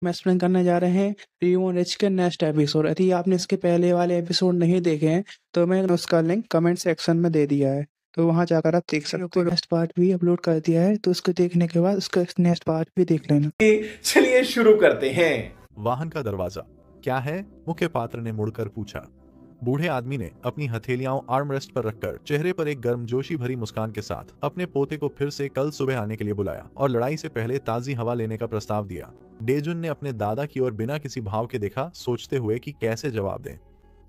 में एक्सप्लेन करने जा रहे हैं रीबोर्न रिच के नेक्स्ट एपिसोड। यदि आपने इसके पहले वाले एपिसोड नहीं देखे हैं तो मैंने उसका लिंक कमेंट सेक्शन में दे दिया है, तो वहां जाकर आप देख सकते हो। नेक्स्ट पार्ट भी अपलोड कर दिया है, तो उसको देखने के बाद उसका नेक्स्ट पार्ट भी देख लेना। चलिए शुरू करते हैं। वाहन का दरवाजा क्या है? मुख्य पात्र ने मुड़कर पूछा। बूढ़े आदमी ने अपनी हथेलियां आर्मरेस्ट पर रखकर चेहरे पर एक गर्मजोशी भरी मुस्कान के साथ अपने पोते को फिर से कल सुबह आने के लिए बुलाया और लड़ाई से पहले ताजी हवा लेने का प्रस्ताव दिया। डेजुन ने अपने दादा की ओर बिना किसी भाव के देखा, सोचते हुए कि कैसे जवाब दें।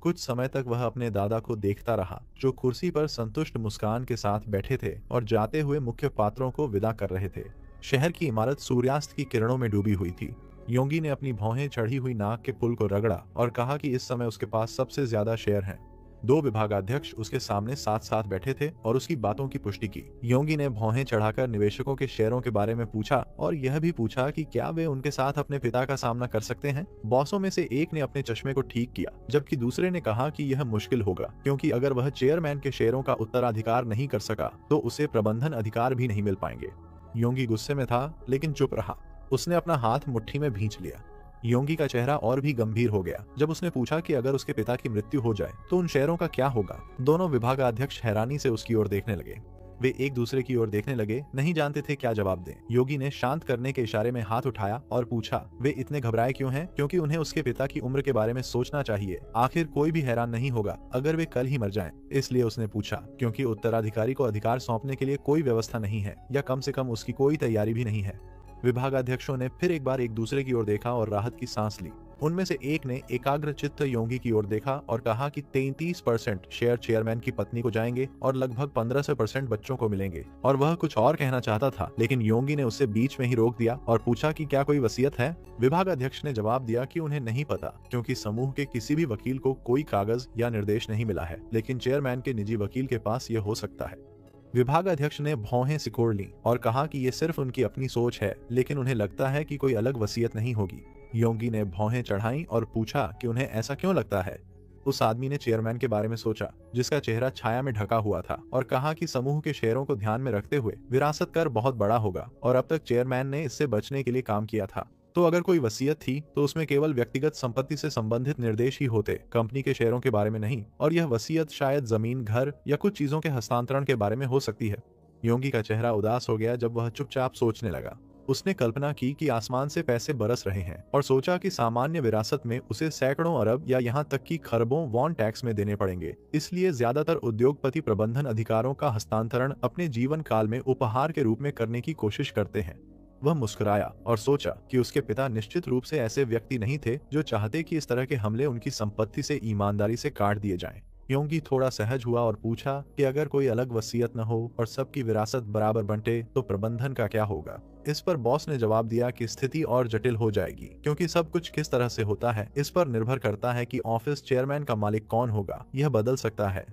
कुछ समय तक वह अपने दादा को देखता रहा, जो कुर्सी पर संतुष्ट मुस्कान के साथ बैठे थे और जाते हुए मुख्य पात्रों को विदा कर रहे थे। शहर की इमारत सूर्यास्त की किरणों में डूबी हुई थी। योंगी ने अपनी भौहें चढ़ी हुई नाक के पुल को रगड़ा और कहा कि इस समय उसके पास सबसे ज्यादा शेयर हैं। 2 विभागाध्यक्ष उसके सामने साथ साथ बैठे थे और उसकी बातों की पुष्टि की। योंगी ने भौहें चढ़ाकर निवेशकों के शेयरों के बारे में पूछा और यह भी पूछा कि क्या वे उनके साथ अपने पिता का सामना कर सकते हैं। बॉसों में से एक ने अपने चश्मे को ठीक किया, जबकि दूसरे ने कहा कि यह मुश्किल होगा, क्योंकि अगर वह चेयरमैन के शेयरों का उत्तराधिकार नहीं कर सका तो उसे प्रबंधन अधिकार भी नहीं मिल पाएंगे। योंगी गुस्से में था, लेकिन चुप रहा। उसने अपना हाथ मुट्ठी में भींच लिया। योंगी का चेहरा और भी गंभीर हो गया जब उसने पूछा कि अगर उसके पिता की मृत्यु हो जाए तो उन शेयरों का क्या होगा। दोनों विभागाध्यक्ष हैरानी से उसकी ओर देखने लगे। वे एक दूसरे की ओर देखने लगे, नहीं जानते थे क्या जवाब दें। योगी ने शांत करने के इशारे में हाथ उठाया और पूछा, वे इतने घबराए क्यों हैं? क्योंकि उन्हें उसके पिता की उम्र के बारे में सोचना चाहिए। आखिर कोई भी हैरान नहीं होगा अगर वे कल ही मर जाएं। इसलिए उसने पूछा, क्योंकि उत्तराधिकारी को अधिकार सौंपने के लिए कोई व्यवस्था नहीं है, या कम से कम उसकी कोई तैयारी भी नहीं है। विभागाध्यक्षों ने फिर एक बार एक दूसरे की ओर देखा और राहत की सांस ली। उनमें से एक ने एकाग्रचित्त योंगी की ओर देखा और कहा कि 33% शेयर चेयरमैन की पत्नी को जाएंगे और लगभग 15% बच्चों को मिलेंगे। और वह कुछ और कहना चाहता था, लेकिन योंगी ने उसे बीच में ही रोक दिया और पूछा कि क्या कोई वसीयत है। विभागाध्यक्ष ने जवाब दिया कि उन्हें नहीं पता, क्योंकि समूह के किसी भी वकील को कोई कागज या निर्देश नहीं मिला है, लेकिन चेयरमैन के निजी वकील के पास यह हो सकता है। विभागाध्यक्ष ने भौहें सिकोड़ ली और कहा कि ये सिर्फ उनकी अपनी सोच है, लेकिन उन्हें लगता है कि कोई अलग वसीयत नहीं होगी। योंगी ने भौहें चढ़ाई और पूछा कि उन्हें ऐसा क्यों लगता है। उस आदमी ने चेयरमैन के बारे में सोचा, जिसका चेहरा छाया में ढका हुआ था, और कहा कि समूह के शेयरों को ध्यान में रखते हुए विरासत कर बहुत बड़ा होगा और अब तक चेयरमैन ने इससे बचने के लिए काम किया था। तो अगर कोई वसीयत थी तो उसमें केवल व्यक्तिगत संपत्ति से संबंधित निर्देश ही होते, कंपनी के शेयरों के बारे में नहीं। और यह वसीयत शायद जमीन, घर या कुछ चीजों के हस्तांतरण के बारे में हो सकती है। योंगी का चेहरा उदास हो गया जब वह चुपचाप सोचने लगा। उसने कल्पना की कि आसमान से पैसे बरस रहे हैं और सोचा कि सामान्य विरासत में उसे सैकड़ों अरब या यहाँ तक कि खरबों वॉन टैक्स में देने पड़ेंगे। इसलिए ज्यादातर उद्योगपति प्रबंधन अधिकारों का हस्तांतरण अपने जीवन काल में उपहार के रूप में करने की कोशिश करते हैं। वह मुस्कुराया और सोचा कि उसके पिता निश्चित रूप से ऐसे व्यक्ति नहीं थे जो चाहते कि इस तरह के हमले उनकी संपत्ति से ईमानदारी से काट दिए जाएं। योंगी थोड़ा सहज हुआ और पूछा कि अगर कोई अलग वसीयत न हो और सबकी विरासत बराबर बंटे तो प्रबंधन का क्या होगा। इस पर बॉस ने जवाब दिया कि स्थिति और जटिल हो जाएगी, क्योंकि सब कुछ किस तरह से होता है इस पर निर्भर करता है कि ऑफिस चेयरमैन का मालिक कौन होगा। यह बदल सकता है।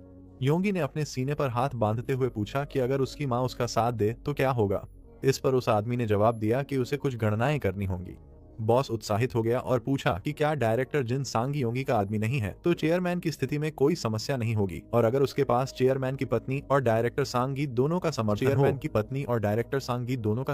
योंगी ने अपने सीने पर हाथ बांधते हुए पूछा कि अगर उसकी माँ उसका साथ दे तो क्या होगा। इस पर उस आदमी ने जवाब दिया कि उसे कुछ गणनाएं करनी होंगी। बॉस उत्साहित हो गया और पूछा कि क्या डायरेक्टर जिन सांगी योंगी का आदमी नहीं है तो चेयरमैन की स्थिति में कोई समस्या नहीं होगी, और अगर उसके पास चेयरमैन की पत्नी और डायरेक्टर सांगी दोनों का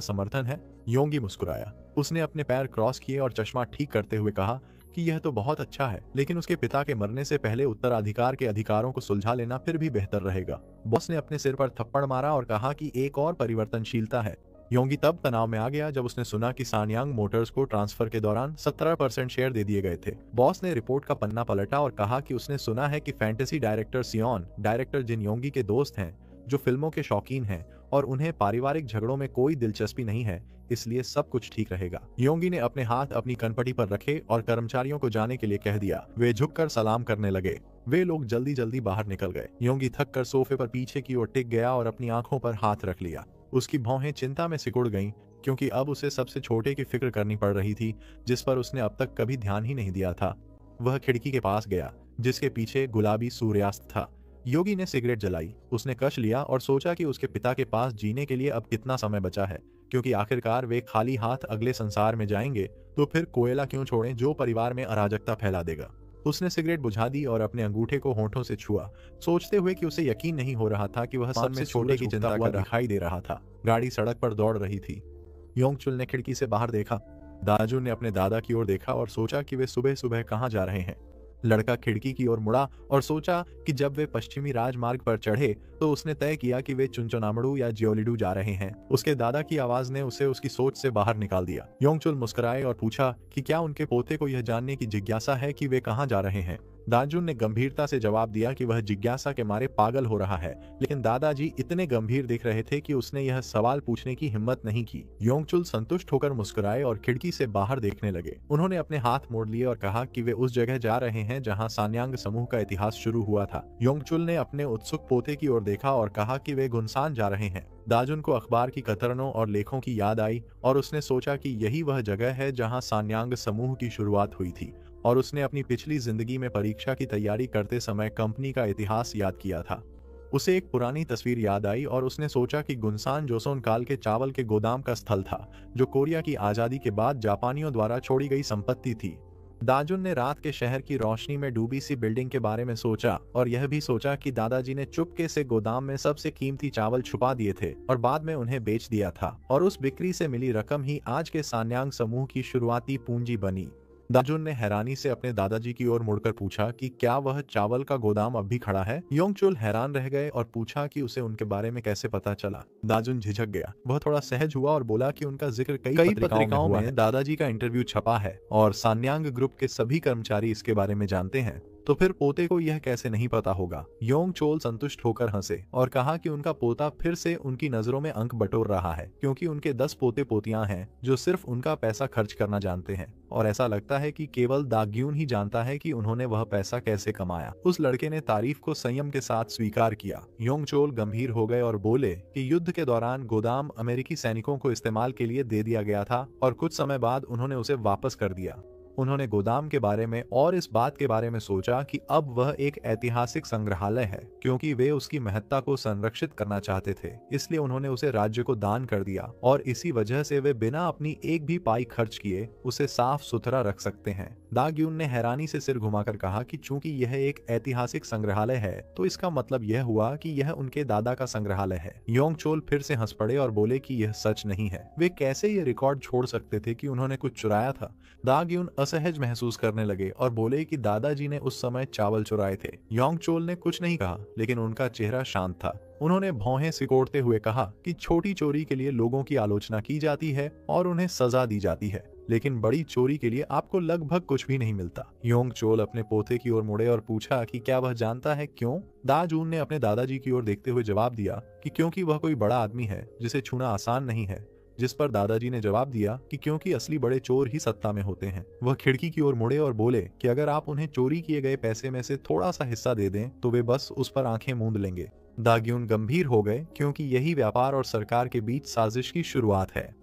समर्थन है। योंगी मुस्कुराया। उसने अपने पैर क्रॉस किए और चश्मा ठीक करते हुए कहा कि यह तो बहुत अच्छा है, लेकिन उसके पिता के मरने से पहले उत्तराधिकार के अधिकारों को सुलझा लेना फिर भी बेहतर रहेगा। बॉस ने अपने सिर पर थप्पड़ मारा और कहा कि एक और परिवर्तनशीलता है। योंगी तब तनाव में आ गया जब उसने सुना कि सानयांग मोटर्स को ट्रांसफर के दौरान 17% शेयर दे दिए गए थे। बॉस ने रिपोर्ट का पन्ना पलटा और कहा कि उसने सुना है कि फैंटेसी डायरेक्टर सियोन, डायरेक्टर जिन योंगी के दोस्त हैं, जो फिल्मों के शौकीन हैं और उन्हें पारिवारिक झगड़ों में कोई दिलचस्पी नहीं है, इसलिए सब कुछ ठीक रहेगा। योंगी ने अपने हाथ अपनी कनपटी पर रखे और कर्मचारियों को जाने के लिए कह दिया। वे झुककर सलाम करने लगे। वे लोग जल्दी जल्दी बाहर निकल गए। योंगी थक कर सोफे पर पीछे की ओर टिक गया और अपनी आंखों पर हाथ रख लिया। उसकी भौहें चिंता में सिकुड़ गईं, क्योंकि अब उसे सबसे छोटे की फिक्र करनी पड़ रही थी, जिस पर उसने अब तक कभी ध्यान ही नहीं दिया था। वह खिड़की के पास गया, जिसके पीछे गुलाबी सूर्यास्त था। योगी ने सिगरेट जलाई। उसने कश लिया और सोचा कि उसके पिता के पास जीने के लिए अब कितना समय बचा है, क्योंकि आखिरकार वे खाली हाथ अगले संसार में जाएंगे, तो फिर कोयला क्यों छोड़ें जो परिवार में अराजकता फैला देगा। उसने सिगरेट बुझा दी और अपने अंगूठे को होंठों से छुआ, सोचते हुए कि उसे यकीन नहीं हो रहा था कि वह सबसे छोटे की चिंता कर दिखाई दे रहा था। गाड़ी सड़क पर दौड़ रही थी। योंगचुल ने खिड़की से बाहर देखा। दाजुन ने अपने दादा की ओर देखा और सोचा कि वे सुबह सुबह कहाँ जा रहे हैं। लड़का खिड़की की ओर मुड़ा और सोचा कि जब वे पश्चिमी राजमार्ग पर चढ़े तो उसने तय किया कि वे चुनचुनामड़ू या जियोलिडू जा रहे हैं। उसके दादा की आवाज ने उसे उसकी सोच से बाहर निकाल दिया। योंगचुल मुस्कुराए और पूछा कि क्या उनके पोते को यह जानने की जिज्ञासा है कि वे कहाँ जा रहे हैं। दाजुन ने गंभीरता से जवाब दिया कि वह जिज्ञासा के मारे पागल हो रहा है, लेकिन दादाजी इतने गंभीर दिख रहे थे कि उसने यह सवाल पूछने की हिम्मत नहीं की। योंगचुल संतुष्ट होकर मुस्कुराए और खिड़की से बाहर देखने लगे। उन्होंने अपने हाथ मोड़ लिए और कहा कि वे उस जगह जा रहे हैं जहां सान्यांग समूह का इतिहास शुरू हुआ था। योंगचुल ने अपने उत्सुक पोते की ओर देखा और कहा कि वे गुनसान जा रहे हैं। दाजुन को अखबार की कतरनों और लेखों की याद आई और उसने सोचा कि यही वह जगह है जहां सान्यांग समूह की शुरुआत हुई थी, और उसने अपनी पिछली जिंदगी में परीक्षा की तैयारी करते समय कंपनी का इतिहास याद किया था। उसे एक पुरानी तस्वीर याद आई और उसने सोचा कि गुनसान जोसोन काल के चावल के गोदाम का स्थल था, जो कोरिया की आजादी के बाद जापानियों द्वारा छोड़ी गई संपत्ति थी। दाजुन ने रात के शहर की रोशनी में डूबी सी बिल्डिंग के बारे में सोचा और यह भी सोचा कि दादाजी ने चुपके से गोदाम में सबसे कीमती चावल छुपा दिए थे और बाद में उन्हें बेच दिया था, और उस बिक्री से मिली रकम ही आज के सान्यांग समूह की शुरुआती पूंजी बनी। दाजुन ने हैरानी से अपने दादाजी की ओर मुड़कर पूछा कि क्या वह चावल का गोदाम अब भी खड़ा है। योंगचुल हैरान रह गए और पूछा कि उसे उनके बारे में कैसे पता चला। दाजुन झिझक गया। वह थोड़ा सहज हुआ और बोला कि उनका जिक्र कई पत्रिकाओं में दादाजी का इंटरव्यू छपा है और सान्यांग ग्रुप के सभी कर्मचारी इसके बारे में जानते हैं, तो फिर पोते को यह कैसे नहीं पता होगा। योंगचोल संतुष्ट होकर हंसे और कहा कि उनका पोता फिर से उनकी नजरों में अंक बटोर रहा है, क्योंकि उनके 10 पोते पोतियां हैं जो सिर्फ उनका पैसा खर्च करना जानते हैं, और ऐसा लगता है कि केवल दाग्यून ही जानता है कि उन्होंने वह पैसा कैसे कमाया। उस लड़के ने तारीफ को संयम के साथ स्वीकार किया। योंगचोल गंभीर हो गए और बोले कि युद्ध के दौरान गोदाम अमेरिकी सैनिकों को इस्तेमाल के लिए दे दिया गया था और कुछ समय बाद उन्होंने उसे वापस कर दिया। उन्होंने गोदाम के बारे में और इस बात के बारे में सोचा कि अब वह एक ऐतिहासिक संग्रहालय है, क्योंकि वे उसकी महत्ता को संरक्षित करना चाहते थे, इसलिए उन्होंने उसे राज्य को दान कर दिया, और इसी वजह से वे बिना अपनी एक भी पाई खर्च किए उसे साफ सुथरा रख सकते हैं। दाग्यून ने हैरानी से सिर घुमाकर कहा कि चूंकि यह एक ऐतिहासिक संग्रहालय है तो इसका मतलब यह हुआ कि यह उनके दादा का संग्रहालय है। योंगचोल फिर से हंस पड़े और बोले कि यह सच नहीं है। वे कैसे ये रिकॉर्ड छोड़ सकते थे कि उन्होंने कुछ चुराया था। दाग्यून असहज महसूस करने लगे और बोले कि दादाजी ने उस समय चावल चुराए थे। योंगचोल ने कुछ नहीं कहा, लेकिन उनका चेहरा शांत था। उन्होंने भौहें सिकोड़ते हुए कहा कि छोटी चोरी के लिए लोगों की आलोचना की जाती है और उन्हें सजा दी जाती है, लेकिन बड़ी चोरी के लिए आपको लगभग कुछ भी नहीं मिलता। योंगचोल अपने पोते की ओर मुड़े और पूछा कि क्या वह जानता है क्यों। दाजून ने अपने दादाजी की ओर देखते हुए जवाब दिया कि क्योंकि वह कोई बड़ा आदमी है जिसे छूना आसान नहीं है, जिस पर दादाजी ने जवाब दिया कि क्योंकि असली बड़े चोर ही सत्ता में होते हैं। वह खिड़की की ओर मुड़े और बोले कि अगर आप उन्हें चोरी किए गए पैसे में से थोड़ा सा हिस्सा दे दें तो वे बस उस पर आंखें मूंद लेंगे। दाग्यून गंभीर हो गए, क्योंकि यही व्यापार और सरकार के बीच साजिश की शुरुआत है।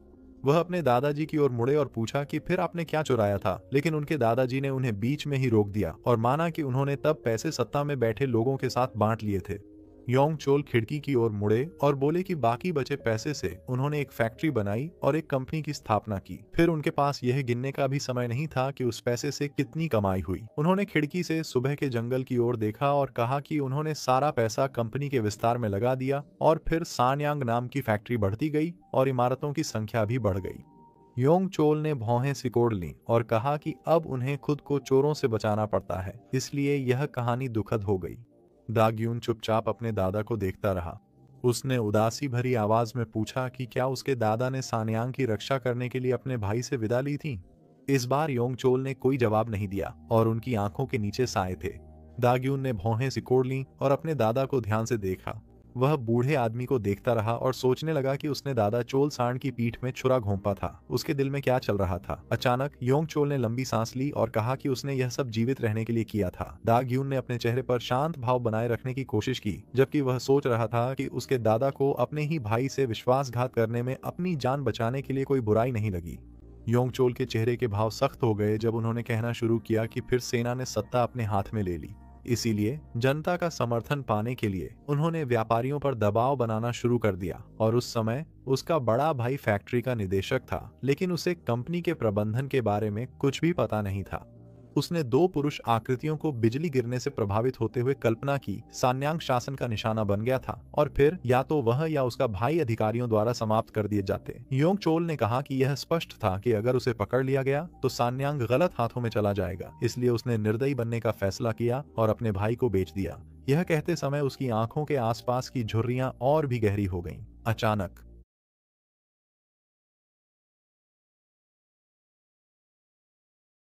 वह अपने दादाजी की ओर मुड़े और पूछा कि फिर आपने क्या चुराया था, लेकिन उनके दादाजी ने उन्हें बीच में ही रोक दिया और माना कि उन्होंने तब पैसे सत्ता में बैठे लोगों के साथ बांट लिए थे। योंगचोल खिड़की की ओर मुड़े और बोले कि बाकी बचे पैसे से उन्होंने एक फैक्ट्री बनाई और एक कंपनी की स्थापना की। फिर उनके पास यह गिनने का भी समय नहीं था कि उस पैसे से कितनी कमाई हुई। उन्होंने खिड़की से सुबह के जंगल की ओर देखा और कहा कि उन्होंने सारा पैसा कंपनी के विस्तार में लगा दिया, और फिर सान्यांग नाम की फैक्ट्री बढ़ती गई और इमारतों की संख्या भी बढ़ गई। योंगचोल ने भौहें सिकोड़ ली और कहा कि अब उन्हें खुद को चोरों से बचाना पड़ता है, इसलिए यह कहानी दुखद हो गई। दाग्यून चुपचाप अपने दादा को देखता रहा। उसने उदासी भरी आवाज में पूछा कि क्या उसके दादा ने सान्यांग की रक्षा करने के लिए अपने भाई से विदा ली थी। इस बार योंगचोल ने कोई जवाब नहीं दिया और उनकी आंखों के नीचे साए थे। दाग्यून ने भौहें सिकोड़ ली और अपने दादा को ध्यान से देखा। वह बूढ़े आदमी को देखता रहा और सोचने लगा कि उसने दादा चोल सांड की पीठ में छुरा घोंपा था। उसके दिल में क्या चल रहा था। अचानक योंगचोल ने लंबी सांस ली और कहा कि उसने यह सब जीवित रहने के लिए किया था। दाग्यून ने अपने चेहरे पर शांत भाव बनाए रखने की कोशिश की, जबकि वह सोच रहा था कि उसके दादा को अपने ही भाई से विश्वासघात करने में अपनी जान बचाने के लिए कोई बुराई नहीं लगी। योंगचोल के चेहरे के भाव सख्त हो गए जब उन्होंने कहना शुरू किया कि फिर सेना ने सत्ता अपने हाथ में ले ली, इसीलिए जनता का समर्थन पाने के लिए उन्होंने व्यापारियों पर दबाव बनाना शुरू कर दिया। और उस समय उसका बड़ा भाई फैक्ट्री का निदेशक था, लेकिन उसे कंपनी के प्रबंधन के बारे में कुछ भी पता नहीं था। उसने 2 पुरुष आकृतियों को बिजली गिरने से प्रभावित होते हुए कल्पना की सान्यांग शासन का निशाना बन गया था और फिर या तो वह या उसका भाई अधिकारियों द्वारा समाप्त कर दिए जाते। योंग चोल ने कहा कि यह स्पष्ट था कि अगर उसे पकड़ लिया गया तो सान्यांग गलत हाथों में चला जाएगा, इसलिए उसने निर्दयी बनने का फैसला किया और अपने भाई को बेच दिया। यह कहते समय उसकी आंखों के आसपास की झुर्रियां और भी गहरी हो गईं। अचानक